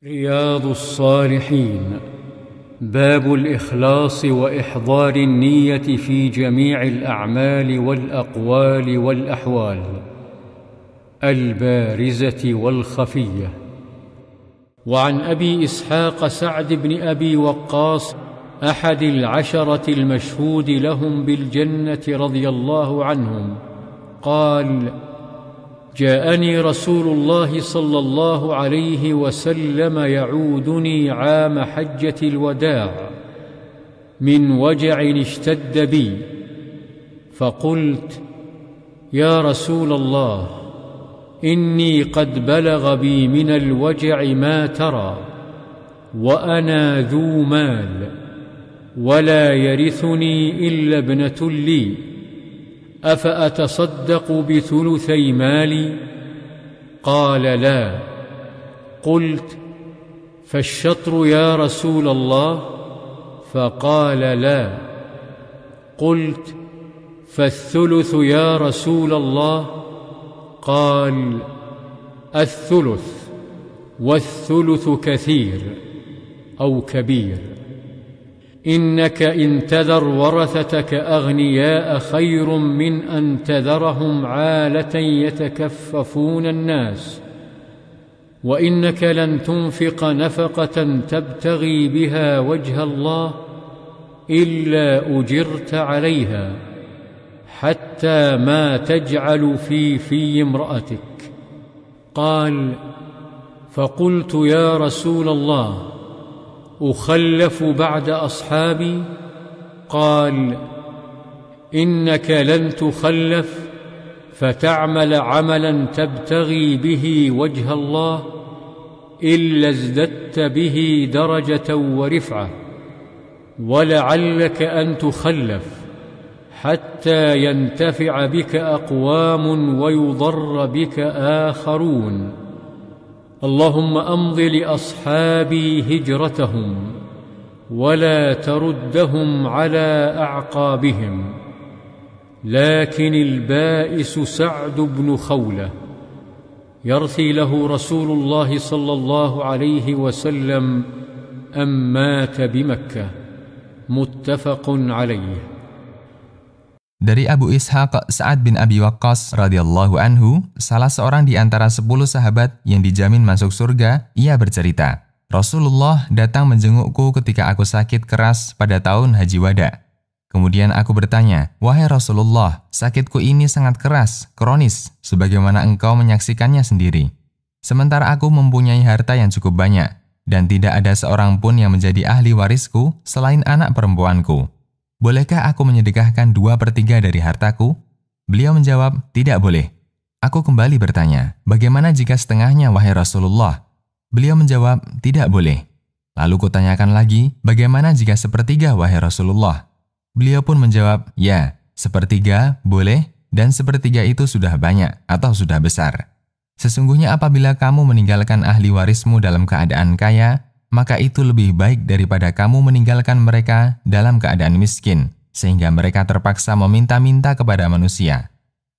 رياض الصالحين باب الإخلاص وإحضار النية في جميع الأعمال والأقوال والأحوال البارزة والخفية. وعن أبي إسحاق سعد بن أبي وقاص أحد العشرة المشهود لهم بالجنة رضي الله عنهم قال: جاءني رسول الله صلى الله عليه وسلم يعودني عام حجة الوداع من وجع اشتد بي، فقلت: يا رسول الله، إني قد بلغ بي من الوجع ما ترى، وأنا ذو مال ولا يرثني إلا ابنة لي، أفأتصدق بثلثي مالي؟ قال: لا. قلت: فالشطر يا رسول الله؟ فقال: لا. قلت: فالثلث يا رسول الله؟ قال: الثلث، والثلث كثير أو كبير. إنك إن تذر ورثتك أغنياء خير من أن تذرهم عالة يتكففون الناس، وإنك لن تنفق نفقة تبتغي بها وجه الله إلا أجرت عليها، حتى ما تجعل في امرأتك. قال: فقلت: يا رسول الله، أخلف بعد أصحابي؟ قال: إنك لن تخلف فتعمل عملا تبتغي به وجه الله إلا ازددت به درجة ورفعة، ولعلك أن تخلف حتى ينتفع بك أقوام ويضر بك آخرون. اللهم أمض لأصحابي هجرتهم ولا تردهم على أعقابهم. لكن البائس سعد بن خولة يرثي له رسول الله صلى الله عليه وسلم أن مات بمكة. متفق عليه. Dari Abu Ishaq Sa'ad bin Abi Waqqas radhiyallahu anhu, salah seorang di antara 10 sahabat yang dijamin masuk surga, ia bercerita, Rasulullah datang menjengukku ketika aku sakit keras pada tahun Haji Wada. Kemudian aku bertanya, wahai Rasulullah, sakitku ini sangat keras, kronis, sebagaimana engkau menyaksikannya sendiri. Sementara aku mempunyai harta yang cukup banyak, dan tidak ada seorang pun yang menjadi ahli warisku selain anak perempuanku. Bolehkah aku menyedekahkan 2/3 dari hartaku? Beliau menjawab, tidak boleh. Aku kembali bertanya, bagaimana jika setengahnya, wahai Rasulullah? Beliau menjawab, tidak boleh. Lalu kutanyakan lagi, bagaimana jika 1/3, wahai Rasulullah? Beliau pun menjawab, ya, 1/3 boleh, dan 1/3 itu sudah banyak atau sudah besar. Sesungguhnya apabila kamu meninggalkan ahli warismu dalam keadaan kaya, maka itu lebih baik daripada kamu meninggalkan mereka dalam keadaan miskin, sehingga mereka terpaksa meminta-minta kepada manusia.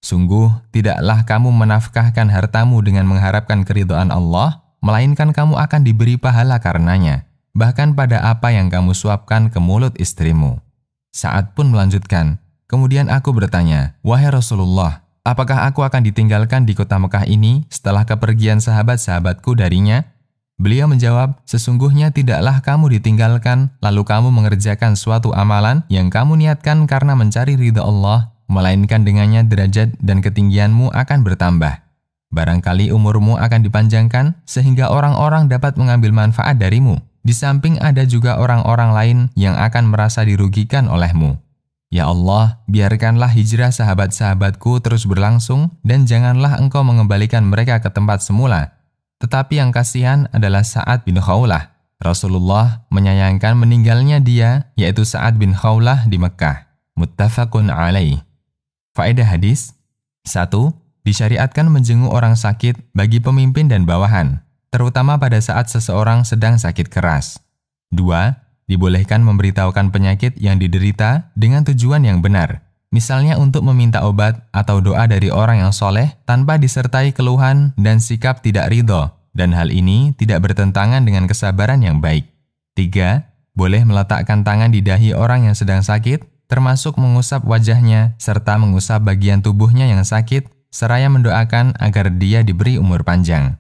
Sungguh, tidaklah kamu menafkahkan hartamu dengan mengharapkan keridhaan Allah, melainkan kamu akan diberi pahala karenanya, bahkan pada apa yang kamu suapkan ke mulut istrimu. Sa'ad pun melanjutkan, kemudian aku bertanya, wahai Rasulullah, apakah aku akan ditinggalkan di kota Mekah ini setelah kepergian sahabat-sahabatku darinya? Beliau menjawab, sesungguhnya tidaklah kamu ditinggalkan lalu kamu mengerjakan suatu amalan yang kamu niatkan karena mencari ridha Allah, melainkan dengannya derajat dan ketinggianmu akan bertambah. Barangkali umurmu akan dipanjangkan sehingga orang-orang dapat mengambil manfaat darimu. Di samping ada juga orang-orang lain yang akan merasa dirugikan olehmu. Ya Allah, biarkanlah hijrah sahabat-sahabatku terus berlangsung dan janganlah engkau mengembalikan mereka ke tempat semula. Tetapi yang kasihan adalah Sa'ad bin Khawlah. Rasulullah menyayangkan meninggalnya dia, yaitu Sa'ad bin Khawlah di Mekkah. Muttafaqun alaih. Faedah hadis: 1. Disyariatkan menjenguk orang sakit bagi pemimpin dan bawahan, terutama pada saat seseorang sedang sakit keras. 2. Dibolehkan memberitahukan penyakit yang diderita dengan tujuan yang benar. Misalnya untuk meminta obat atau doa dari orang yang soleh tanpa disertai keluhan dan sikap tidak ridho dan hal ini tidak bertentangan dengan kesabaran yang baik. 3. Boleh meletakkan tangan di dahi orang yang sedang sakit, termasuk mengusap wajahnya serta mengusap bagian tubuhnya yang sakit, seraya mendoakan agar dia diberi umur panjang.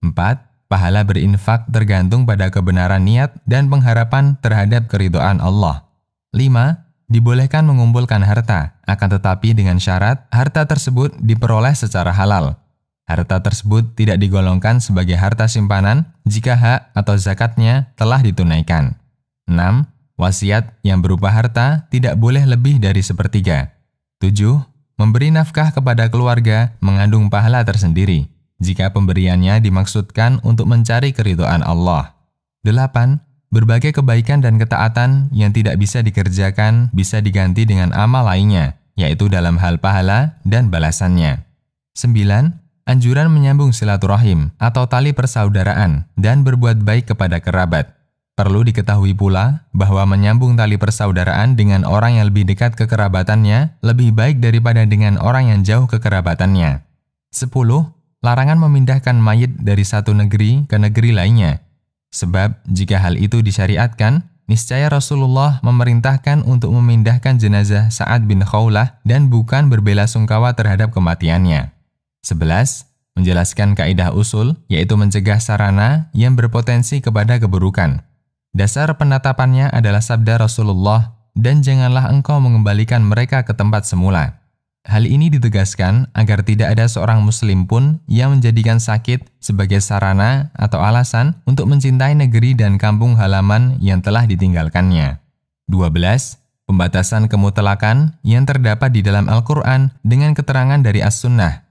4. Pahala berinfak tergantung pada kebenaran niat dan pengharapan terhadap keridhaan Allah. 5. Dibolehkan mengumpulkan harta, akan tetapi dengan syarat harta tersebut diperoleh secara halal. Harta tersebut tidak digolongkan sebagai harta simpanan jika hak atau zakatnya telah ditunaikan. 6. Wasiat yang berupa harta tidak boleh lebih dari 1/3. 7. Memberi nafkah kepada keluarga mengandung pahala tersendiri jika pemberiannya dimaksudkan untuk mencari keridhaan Allah. 8. Berbagai kebaikan dan ketaatan yang tidak bisa dikerjakan bisa diganti dengan amal lainnya, yaitu dalam hal pahala dan balasannya. 9. Anjuran menyambung silaturahim atau tali persaudaraan dan berbuat baik kepada kerabat. Perlu diketahui pula bahwa menyambung tali persaudaraan dengan orang yang lebih dekat kekerabatannya lebih baik daripada dengan orang yang jauh kekerabatannya. 10. Larangan memindahkan mayit dari satu negeri ke negeri lainnya. Sebab jika hal itu disyariatkan, niscaya Rasulullah memerintahkan untuk memindahkan jenazah Sa'ad bin Khawlah dan bukan berbelasungkawa terhadap kematiannya. 11. Menjelaskan kaidah usul, yaitu mencegah sarana yang berpotensi kepada keburukan. Dasar penetapannya adalah sabda Rasulullah, dan janganlah engkau mengembalikan mereka ke tempat semula. Hal ini ditegaskan agar tidak ada seorang muslim pun yang menjadikan sakit sebagai sarana atau alasan untuk mencintai negeri dan kampung halaman yang telah ditinggalkannya. 12. Pembatasan kemutlakan yang terdapat di dalam Al-Quran dengan keterangan dari As-Sunnah.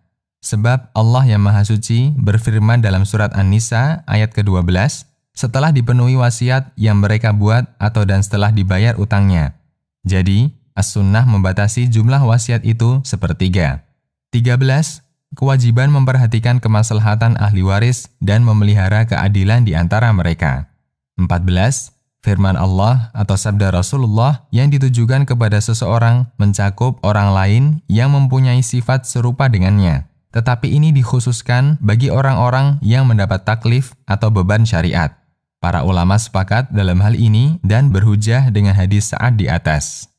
Sebab Allah yang Maha Suci berfirman dalam surat An-Nisa ayat ke-12, setelah dipenuhi wasiat yang mereka buat atau dan setelah dibayar utangnya. Jadi, As-Sunnah membatasi jumlah wasiat itu 1/3. 13. Kewajiban memperhatikan kemaslahatan ahli waris dan memelihara keadilan di antara mereka. 14. Firman Allah atau sabda Rasulullah yang ditujukan kepada seseorang mencakup orang lain yang mempunyai sifat serupa dengannya. Tetapi ini dikhususkan bagi orang-orang yang mendapat taklif atau beban syariat. Para ulama sepakat dalam hal ini dan berhujjah dengan hadis Sa'ad di atas.